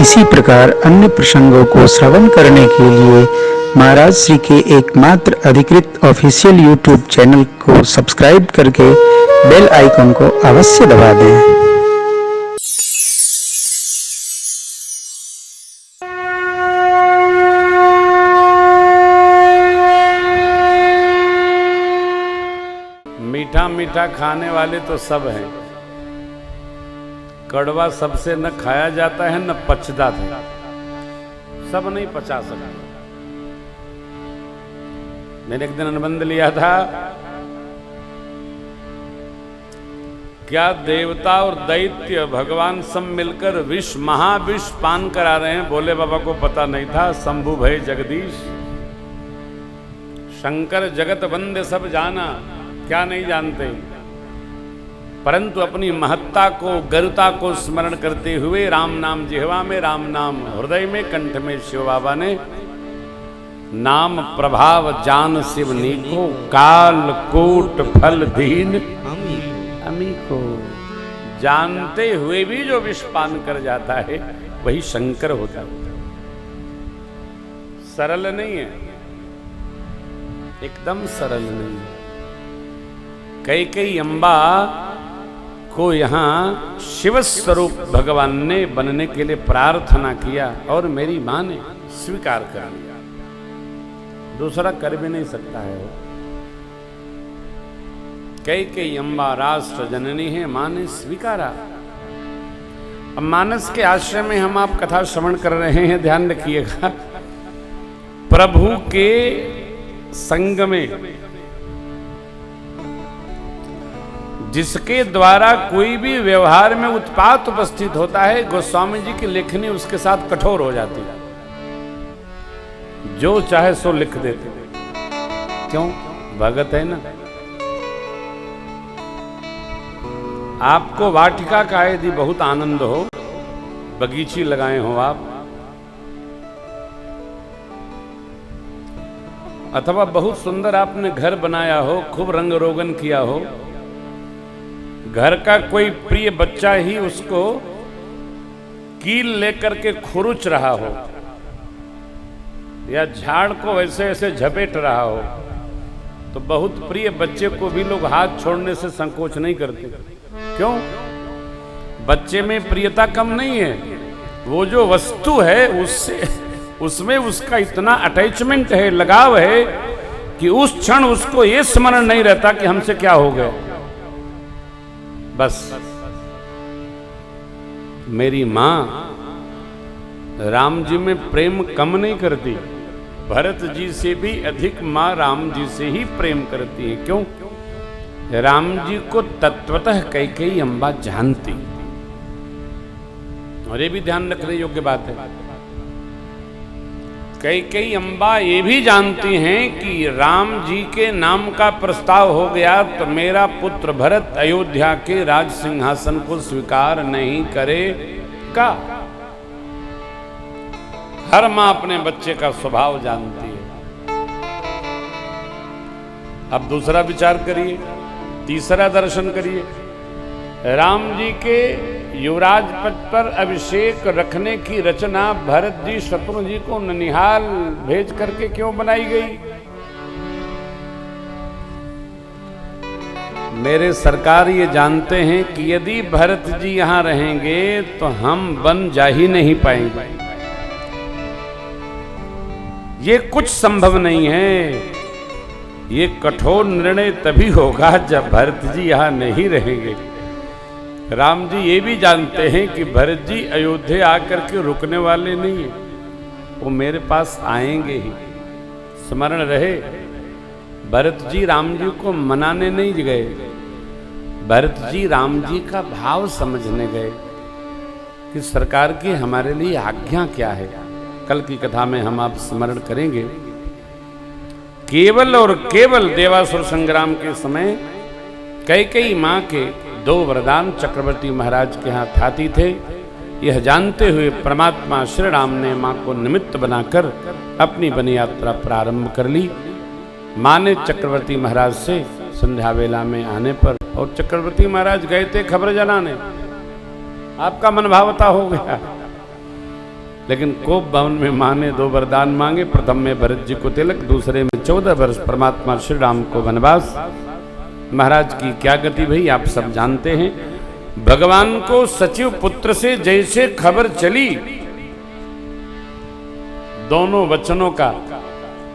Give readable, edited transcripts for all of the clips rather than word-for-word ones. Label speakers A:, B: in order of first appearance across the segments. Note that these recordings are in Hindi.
A: इसी प्रकार अन्य प्रसंगों को श्रवण करने के लिए महाराज श्री के एकमात्र अधिकृत ऑफिशियल यूट्यूब चैनल को सब्सक्राइब करके बेल आइकन को अवश्य दबा दें।
B: मीठा मीठा खाने वाले तो सब हैं, कड़वा सबसे न खाया जाता है न पचता था, सब नहीं पचा सकते। मैंने एक दिन अनुबंध लिया था, क्या देवता और दैत्य भगवान सब मिलकर विष महाविष पान करा रहे हैं। भोले बाबा को पता नहीं था, शंभु भय जगदीश शंकर जगत वंद्य सब जाना, क्या नहीं जानते, परंतु अपनी महत्ता को गरुता को स्मरण करते हुए राम नाम जिह्वा में, राम नाम हृदय में, कंठ में शिव बाबा ने नाम प्रभाव जान शिव नीको, काल कोट फल दीन अमी को। जानते हुए भी जो विष पान कर जाता है वही शंकर होता है। सरल नहीं है, एकदम सरल नहीं है। कई अम्बा को यहाँ शिव स्वरूप भगवान ने बनने के लिए प्रार्थना किया और मेरी मां ने स्वीकार कर लिया। दूसरा कर भी नहीं सकता है वो। कई अम्बा राष्ट्र जननी है, मां ने स्वीकारा। अब मानस के आश्रम में हम आप कथा श्रवण कर रहे हैं, ध्यान रखिएगा। प्रभु के संग में जिसके द्वारा कोई भी व्यवहार में उत्पात उपस्थित होता है, गोस्वामी जी की लेखनी उसके साथ कठोर हो जाती है। जो चाहे सो लिख देते। क्यों? भगत है ना। आपको वाटिका का यदि बहुत आनंद हो, बगीची लगाए हो आप, अथवा बहुत सुंदर आपने घर बनाया हो, खूब रंग रोगन किया हो, घर का कोई प्रिय बच्चा ही उसको कील लेकर के खुरुच रहा हो या झाड़ को ऐसे ऐसे झपेट रहा हो, तो बहुत प्रिय बच्चे को भी लोग हाथ छोड़ने से संकोच नहीं करते। क्यों? बच्चे में प्रियता कम नहीं है, वो जो वस्तु है उससे उसमें उसका इतना अटैचमेंट है, लगाव है कि उस क्षण उसको ये स्मरण नहीं रहता कि हमसे क्या हो गया। बस मेरी मां राम जी में प्रेम कम नहीं करती, भरत जी से भी अधिक मां राम जी से ही प्रेम करती है। क्यों? राम जी को तत्वतः कई अम्बा जानती, और ये भी ध्यान रखने योग्य बात है। कई अम्बा ये भी जानती हैं कि राम जी के नाम का प्रस्ताव हो गया तो मेरा पुत्र भरत अयोध्या के राज सिंहासन को स्वीकार नहीं करेगा। हर मां अपने बच्चे का स्वभाव जानती है। अब दूसरा विचार करिए, तीसरा दर्शन करिए। राम जी के युवराज पद पर अभिषेक रखने की रचना भरत जी शत्रुघ्न जी को ननिहाल भेज करके क्यों बनाई गई? मेरे सरकार ये जानते हैं कि यदि भरत जी यहां रहेंगे तो हम बन जा ही नहीं पाएंगे। ये कुछ संभव नहीं है। ये कठोर निर्णय तभी होगा जब भरत जी यहां नहीं रहेंगे। राम जी ये भी जानते हैं कि भरत जी अयोध्या आकर के रुकने वाले नहीं हैं, वो मेरे पास आएंगे ही। स्मरण रहे, भरत जी राम जी को मनाने नहीं गए, भरत जी राम जी का भाव समझने गए कि सरकार की हमारे लिए आज्ञा क्या है। कल की कथा में हम आप स्मरण करेंगे, केवल और केवल देवासुर संग्राम के समय कई मां के 2 वरदान चक्रवर्ती महाराज के हाथ हाथी थे। यह जानते हुए परमात्मा श्री राम ने मां को निमित्त बनाकर अपनी वन यात्रा प्रारंभ कर ली। मां ने चक्रवर्ती महाराज से संध्या वेला में आने पर, और चक्रवर्ती महाराज गए थे खबर जलाने, आपका मन भावता हो गया। लेकिन कोप भवन में माँ ने 2 वरदान मांगे। प्रथम में भरत जी को तिलक, दूसरे में 14 वर्ष परमात्मा श्री राम को वनवास। महाराज की क्या गति भई आप सब जानते हैं। भगवान को सचिव पुत्र से जैसे खबर चली, दोनों वचनों का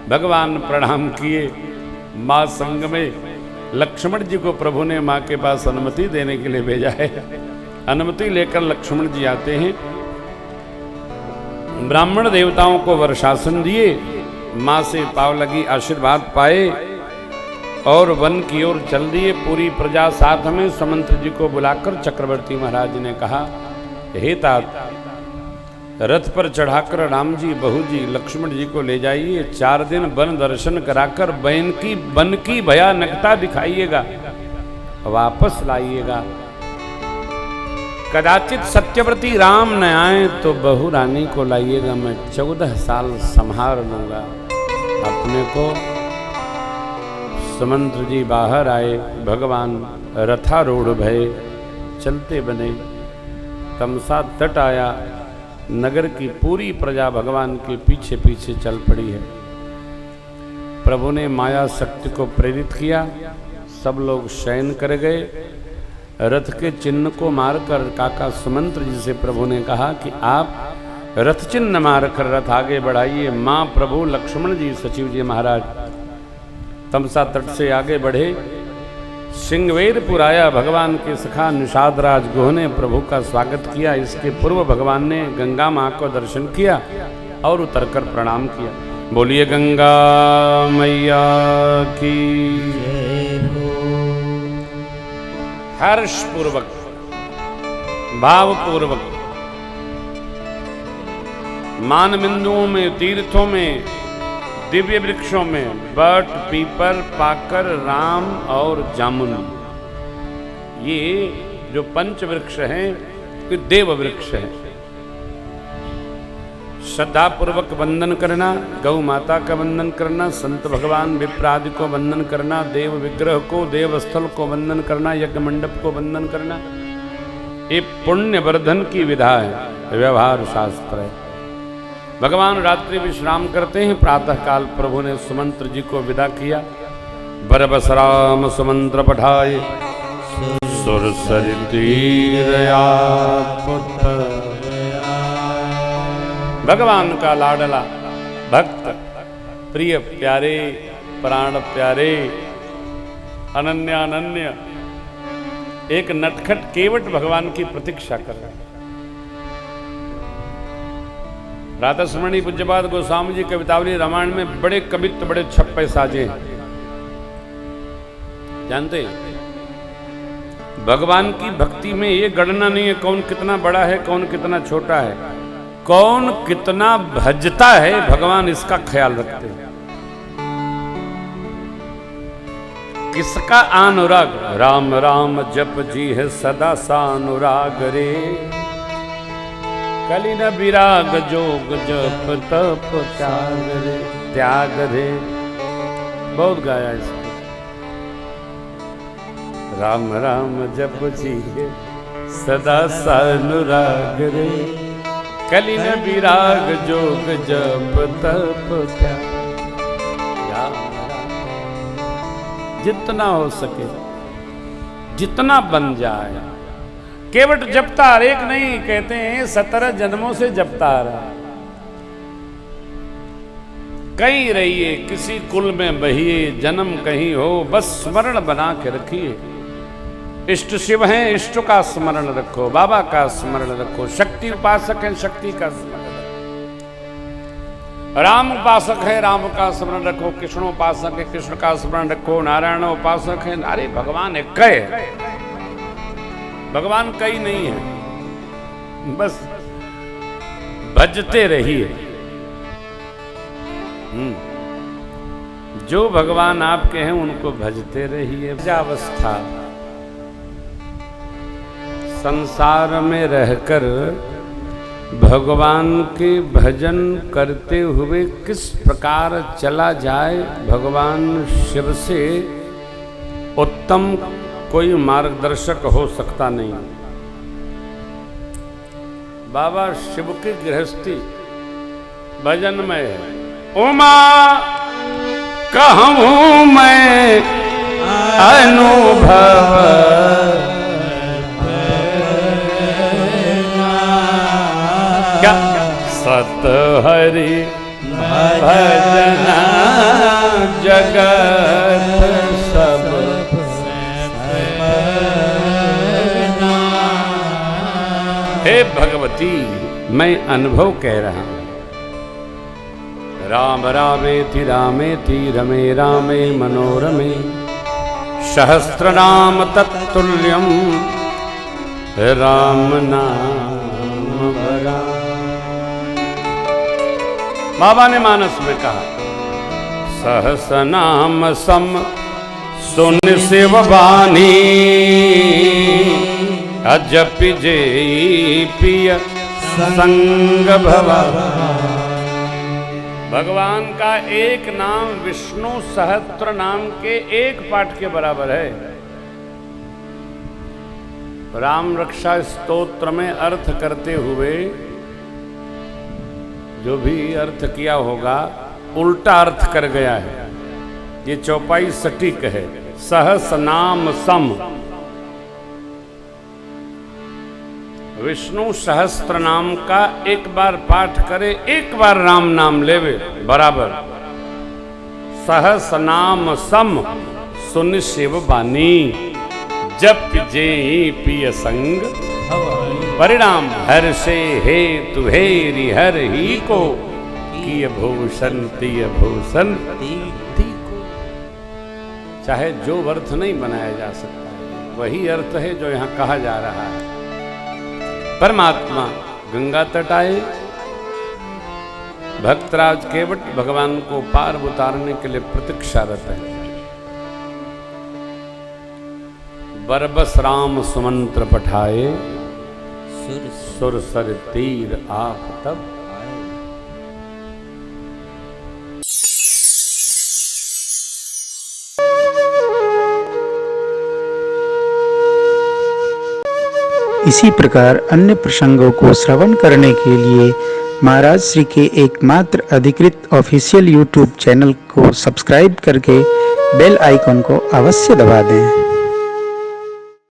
B: भगवान प्रणाम किए। मां संग में लक्ष्मण जी को प्रभु ने मां के पास अनुमति देने के लिए भेजा है। अनुमति लेकर लक्ष्मण जी आते हैं, ब्राह्मण देवताओं को वर्षासन दिए, मां से पाव लगी आशीर्वाद पाए और वन की ओर चल दिए। पूरी प्रजा साथ में सुमंत्र जी को बुलाकर चक्रवर्ती महाराज ने कहा, हे तात, रथ पर चढ़ाकर राम जी, बहू जी, लक्ष्मण जी को ले जाइए। 4 दिन वन दर्शन कराकर वन की भयानकता दिखाइएगा, वापस लाइएगा। कदाचित सत्यव्रती राम न आए तो बहू रानी को लाइएगा, मैं 14 साल संभाल लूंगा अपने को। सुमंत्र जी बाहर आए, भगवान रथारूढ़ भये चलते बने। तमसा तट आया, नगर की पूरी प्रजा भगवान के पीछे पीछे चल पड़ी है। प्रभु ने माया शक्ति को प्रेरित किया, सब लोग शयन कर गए। रथ के चिन्ह को मारकर काका सुमंत्र जी से प्रभु ने कहा कि आप रथ चिन्ह मारकर रथ आगे बढ़ाइए। मां, प्रभु, लक्ष्मण जी, सचिव जी महाराज तमसा तट से आगे बढ़े। सिंहवेरपुर आया, भगवान के सखा निषाद राज गुह ने प्रभु का स्वागत किया। इसके पूर्व भगवान ने गंगा मां को दर्शन किया और उतरकर प्रणाम किया। बोलिए गंगा मैया की हर्ष पूर्वक, भावपूर्वक, मान बिंदुओं में, तीर्थों में, दिव्य वृक्षों में बट, पीपल, पाकर, राम और जामुन, ये जो 5 वृक्ष हैं ये देव वृक्ष हैं। श्रद्धा पूर्वक वंदन करना, गौ माता का वंदन करना, संत भगवान विप्रादि को वंदन करना, देव विग्रह को, देव स्थल को वंदन करना, यज्ञ मंडप को वंदन करना, ये पुण्य वर्धन की विधा है, व्यवहार शास्त्र है। भगवान रात्रि विश्राम करते हैं। प्रातः काल प्रभु ने सुमंत्र जी को विदा किया। बरबस राम सुमंत्र पठाए, सुर सरितीरया पुत्र। भगवान का लाडला भक्त, प्रिय प्यारे, प्राण प्यारे, अनन्य एक नटखट केवट भगवान की प्रतीक्षा कर रहा है। राधा स्मरणी पूज्यपाद गोस्वामी जी कवितावली रामायण में बड़े कवित्व, बड़े छप्पे साजे हैं। जानते हैं भगवान की भक्ति में ये गणना नहीं है कौन कितना बड़ा है, कौन कितना छोटा है, कौन कितना भजता है भगवान इसका ख्याल रखते हैं। किसका अनुराग, राम राम जप जी है सदा सा अनुराग रे, कलिन विराग जोग जप तप त्याग रे। बहुत गाया इसको। राम राम जप जी सदा अनुराग रे, कलिन विराग जोग जप तप त्याग। जितना हो सके, जितना बन जाए। केवट जपता हर एक नहीं, कहते हैं 17 जन्मों से जपता आ रहा। कहीं रहिए, किसी कुल में बहिए, जन्म कहीं हो, बस स्मरण बना के रखिए। इष्ट शिव हैं, इष्ट का स्मरण रखो, बाबा का स्मरण रखो। शक्ति उपासक हैं, शक्ति का स्मरण रखो। राम उपासक है, राम का स्मरण रखो। कृष्ण उपासक है, कृष्ण का स्मरण रखो। नारायण उपासक है, अरे भगवान एक है, भगवान कई नहीं है, बस भजते रहिए। जो भगवान आपके हैं उनको भजते रहिए। अवस्था संसार में रहकर भगवान के भजन करते हुए किस प्रकार चला जाए, भगवान शिव से उत्तम कोई मार्गदर्शक हो सकता नहीं। बाबा शिव की गृहस्थी भजन में है। उमा कहूँ मैं अनुभव क्या सत हरि भजना जगत सब हे भगवती मैं अनुभव कह रहा हूं। राम रामेति रामेति रमे रामे मनोरमे सहस्रनाम तत्तुल्यम राम नाम वरा। बाबा ने मानस में कहा सहस नाम सम सुन शिव वाणी अजप जे पिय संग भवा। भगवान का एक नाम विष्णु सहस्त्र नाम के एक पाठ के बराबर है। राम रक्षा स्तोत्र में अर्थ करते हुए जो भी अर्थ किया होगा उल्टा अर्थ कर गया है। ये चौपाई सटीक है। सहस नाम सम विष्णु सहस्त्र नाम का एक बार पाठ करे, एक बार राम नाम लेवे बराबर। सहस नाम सम सुन शिव बानी जप जे पिय संग परिणाम हर से हे तुहेरी हर ही को किय भूषण तिय भूषण को। चाहे जो अर्थ नहीं बनाया जा सकता वही अर्थ है जो यहाँ कहा जा रहा है। परमात्मा गंगा तट आए, भक्तराज केवट भगवान को पार उतारने के लिए प्रतीक्षारत है। बरबस राम सुमंत्र पठाए सुर सर तीर आप तब।
A: इसी प्रकार अन्य प्रसंगों को श्रवण करने के लिए महाराज श्री के एकमात्र अधिकृत ऑफिशियल यूट्यूब चैनल को सब्सक्राइब करके बेल आइकन को अवश्य दबा दें।